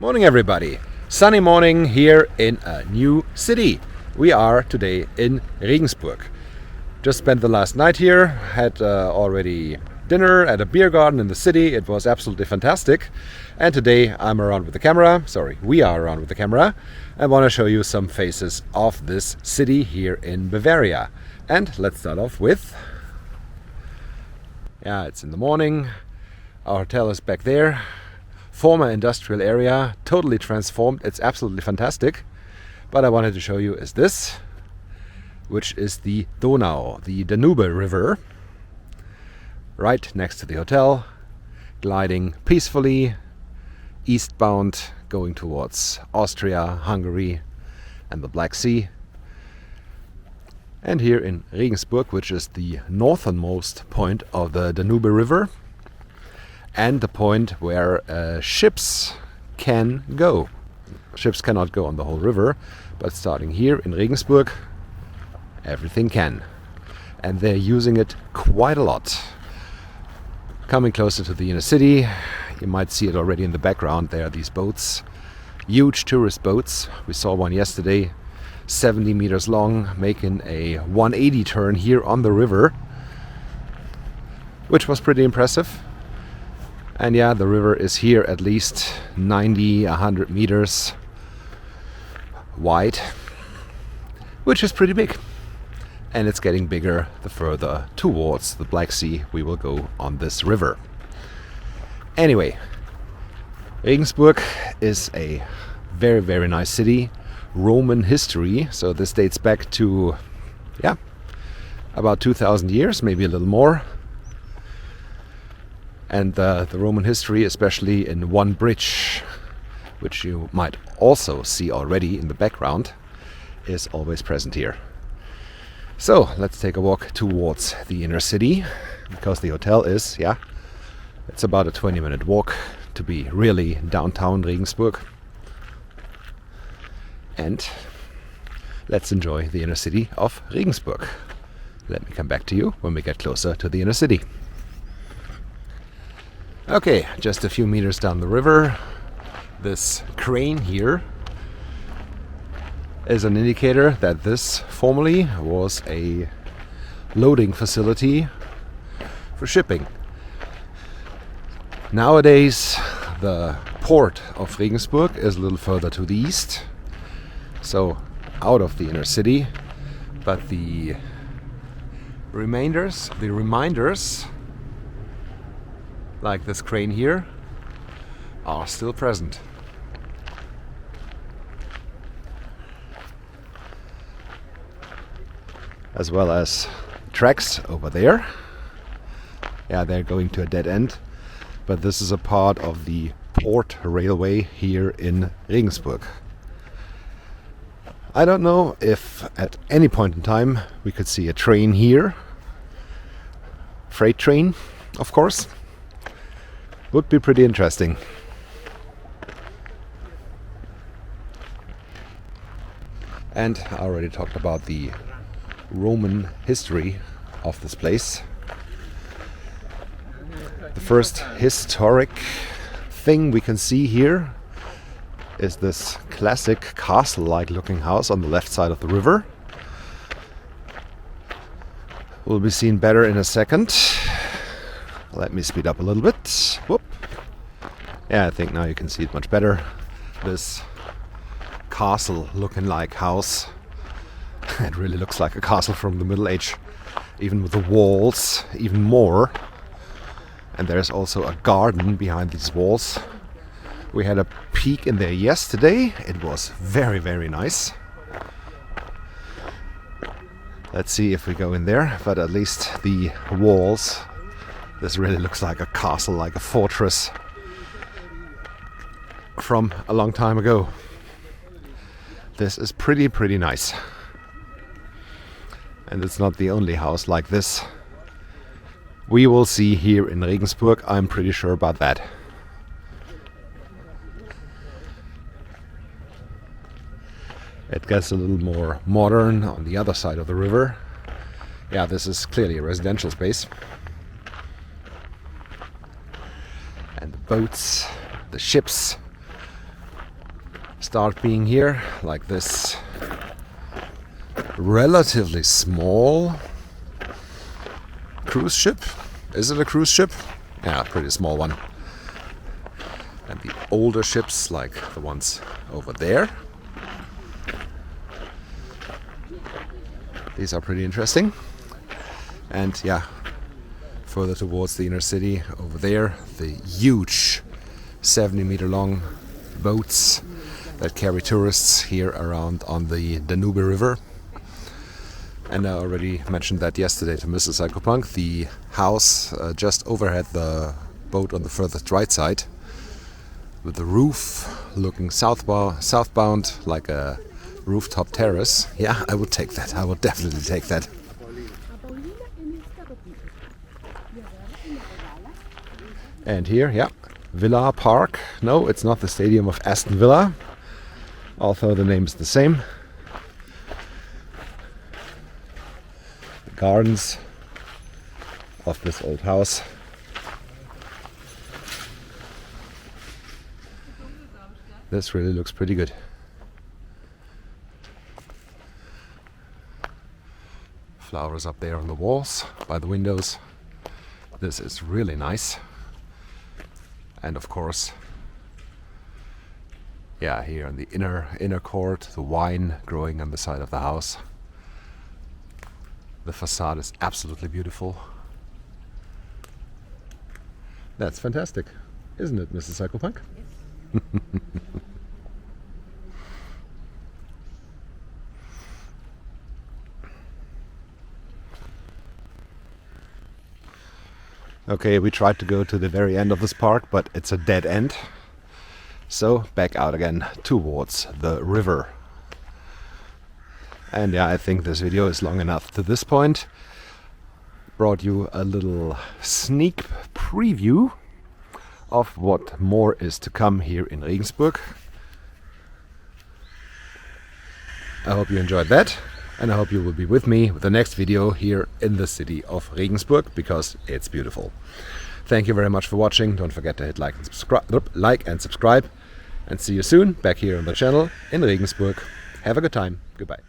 Morning everybody. Sunny morning here in a new city. We are today in Regensburg. Just spent the last night here, had already dinner at a beer garden in the city. It was absolutely fantastic. And today I'm around with the camera, we are around with the camera. I want to show you some faces of this city here in Bavaria. And let's start off with, it's in the morning. Our hotel is back there. Former industrial area, totally transformed. It's absolutely fantastic. But I wanted to show you is this, which is the Donau, the Danube River, right next to the hotel, gliding peacefully eastbound, going towards Austria, Hungary, and the Black Sea. And here in Regensburg, which is the northernmost point of the Danube River, and the point where ships can go. Ships cannot go on the whole river, but starting here in Regensburg, everything can. And they're using it quite a lot. Coming closer to the inner city, you might see it already in the background. There are these boats, huge tourist boats. We saw one yesterday, 70 meters long, making a 180 turn here on the river, which was pretty impressive. And the river is here at least 100 meters wide, which is pretty big. And it's getting bigger the further towards the Black Sea we will go on this river. Anyway, Regensburg is a very, very nice city. Roman history, so this dates back to, about 2,000 years, maybe a little more. And the Roman history, especially in one bridge, which you might also see already in the background, is always present here. So let's take a walk towards the inner city, because the hotel is, it's about a 20-minute walk to be really downtown Regensburg. And let's enjoy the inner city of Regensburg. Let me come back to you when we get closer to the inner city. Okay, just a few meters down the river, this crane here is an indicator that this formerly was a loading facility for shipping. Nowadays, the port of Regensburg is a little further to the east, so out of the inner city, but the reminders, like this crane here, are still present. As well as tracks over there. They're going to a dead end, but this is a part of the port railway here in Regensburg. I don't know if at any point in time we could see a train here. Freight train, of course. Would be pretty interesting. And I already talked about the Roman history of this place. The first historic thing we can see here is this classic castle-like looking house on the left side of the river. Will be seen better in a second. Let me speed up a little bit. Whoop. I think now you can see it much better. This castle-looking like house. It really looks like a castle from the Middle Age, even with the walls, even more. And there's also a garden behind these walls. We had a peek in there yesterday. It was very, very nice. Let's see if we go in there, but at least the walls, this really looks like a castle, like a fortress from a long time ago. This is pretty nice. And it's not the only house like this we will see here in Regensburg, I'm pretty sure about that. It gets a little more modern on the other side of the river. This is clearly a residential space. And the boats, the ships, start being here, like this relatively small cruise ship. Is it a cruise ship? Yeah, pretty small one. And the older ships, like the ones over there. These are pretty interesting. And yeah, further towards the inner city, over there, the huge 70-meter long boats that carry tourists here around on the Danube River. And I already mentioned that yesterday to Mrs. Psychopunk. The house just overhead the boat on the furthest right side, with the roof looking southbound like a rooftop terrace. Yeah, I would take that. I would definitely take that. And here, yeah, Villa Park. No, it's not the stadium of Aston Villa, although the name is the same. The gardens of this old house. This really looks pretty good. Flowers up there on the walls, by the windows. This is really nice. And of course, yeah, here in the inner court, the wine growing on the side of the house. The facade is absolutely beautiful. That's fantastic, isn't it, Mrs. Psychopunk? Yes. Okay, we tried to go to the very end of this park, but it's a dead end. So back out again towards the river. And yeah, I think this video is long enough to this point. Brought you a little sneak preview of what more is to come here in Regensburg. I hope you enjoyed that, and I hope you will be with me with the next video here in the city of Regensburg, because it's beautiful. Thank you very much for watching. Don't forget to hit like and subscribe, and see you soon back here on the channel in Regensburg. Have a good time. Goodbye.